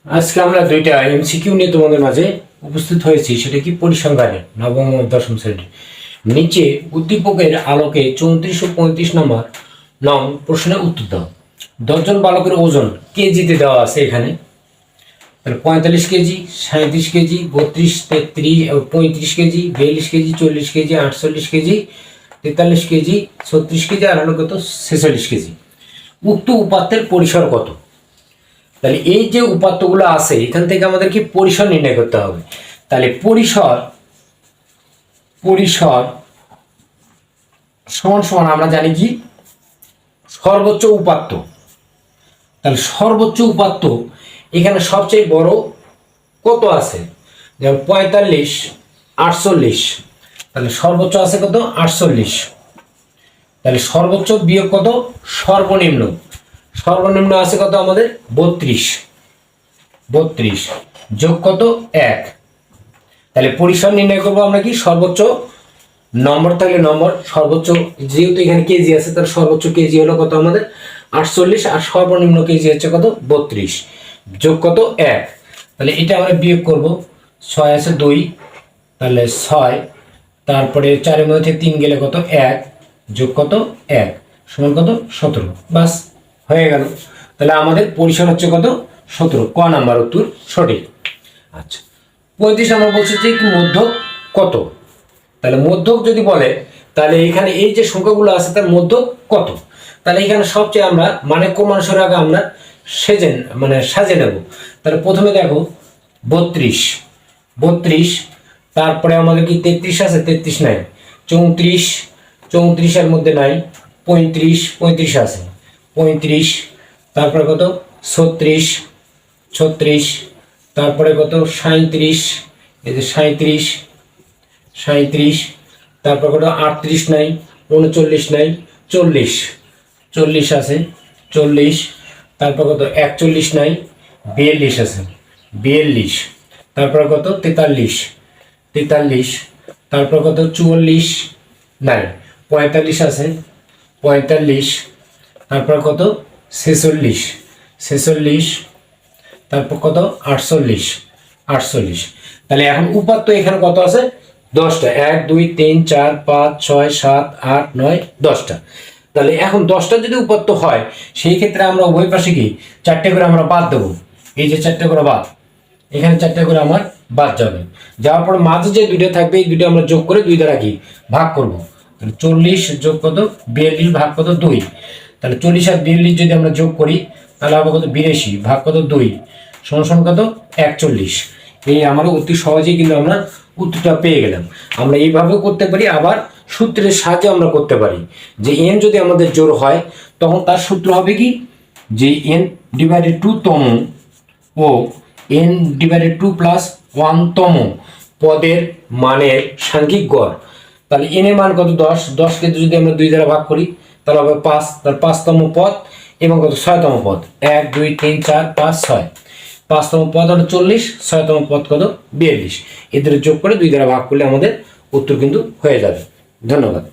আজকে আমরা দুইটা এমসিকিউ নিয়ে তোমাদের মাঝে উপস্থিত হয়েছি। সেটা কি পরিসংখ্যানের নবম ও দশম শ্রেণীর। নিচে উদ্দীপকের আলোকে 34 ও 35 নম্বর নং প্রশ্নের উত্তর দাও। 10 জন বালকের ওজন কেজিতে দেওয়া আছে এখানে। তাহলে 45 KG, 37 KG, 32, 33, 35 KG, 42 KG, 40 KG, 48 KG, 43 KG, 36 KG আর হলো কত 46 কেজি। উক্ত উপাত্তের পরিসর কত? তাহলে এই যে উপাত্তগুলো আছে এখান থেকে আমাদেরকে পরিসর নির্ণয় করতে হবে। তাহলে পরিসর পরিসর সমান সমান আমরা জানি কি সর্বোচ্চ উপাত্ত। তাহলে সর্বোচ্চ উপাত্ত এখানে সবচেয়ে বড় কত আছে? যেমন 45, 48, তাহলে সর্বোচ্চ আছে কত 48। তাহলে সর্বোচ্চ বিয়োগ কত সর্বনিম্ন, সর্বনিম্ন আছে কত আমাদের 32 যোগ কত 1। তাহলে পরিসর নির্ণয় করবো আমরা কি সর্বোচ্চ নম্বর থাকলে নম্বর, সর্বোচ্চ যেহেতু এখানে কেজি আছে তার সর্বোচ্চ কেজি হলো কত আমাদের 48 আর সর্বনিম্ন কেজি হচ্ছে কত 32 যোগ কত 1। তাহলে এটা আমরা বিয়োগ করব। 6 আছে 2, তাহলে 6, তারপরে 4 মধ্যে থেকে 3 গেলে কত 1 যোগ কত 1 সমান কত 17। বাস হয়ে গেল। তাহলে আমাদের পরিসর হচ্ছে কত 17। ক নাম্বার উত্তর সঠিক। আচ্ছা 35 নম্বর বলছে যে মধ্যক কত? তাহলে মধ্যক যদি বলে তাহলে এখানে এই যে সংখ্যাগুলো আছে তার মধ্যক কত? তাহলে এখানে সবচেয়ে আমরা মানে ক্রমানুসারে আগে আমরা সাজে নেব। তাহলে প্রথমে দেখো 32, তারপরে আমাদের কি 33 আছে, 33 নাই, 34 এর মধ্যে নাই, 35 আছে, 35, তারপরে কত 36, তারপরে কত 37, এই যে 37, তারপর কত 38 নাই, 39 নাই, 40 আছে, 40, তারপর কত 41 নাই, 42 আছে, 42, তারপর কত 43, তারপর কত 44 নাই, 45 আছে, 45, তারপর কত 46, তারপর কত 48। তাহলে এখন উপাত্ত এখানে কত আছে 10টা, 1 2 3 4 5 6 7 8 9 10টা। তাহলে এখন 10টা যদি উপাত্ত হয় সেই ক্ষেত্রে আমরা উভয় পাশে কি 4টে করে আমরা বাদ দেবো। এই যে 4টে করে বাদ, এখানে 4টে করে আমার বাদ যাবে। যাওয়ার পর মাঝে যে দুইটা থাকবে এই দুইটা আমরা যোগ করে 2 দ্বারা কি ভাগ করব। তাহলে 40 যোগ কত 42 ভাগ কত 2। তাহলে 40 আর 42 যদি আমরা যোগ করি তাহলে হবে কত 82 ভাগ কত 2 সমান কত 41। এই আমরা অতি সহজেই কিন্তু আমরা উত্তরটা পেয়ে গেলাম। আমরা এইভাবেও করতে পারি, আবার সূত্রের সাহায্যে আমরা করতে পারি। যে n যদি আমাদের জোড় হয় তখন তার সূত্র হবে কি যে n/2 তম ও n/2 প্লাস 1 তম পদের মানের সাংখ্যিক গড়। তাহলে n এর মান কত 10 কে যদি আমরা 2 দ্বারা ভাগ করি তাহলে হবে 5, তার 5তম পদ এবং কত 6তম পদ 1 2 3 4 5 6, 5তম পদ হলো 40, 6তম পদ কত 42। এদের যোগ করে 2 দ্বারা ভাগ করলে আমাদের উত্তর কিন্তু হয়ে যাবে। ধন্যবাদ।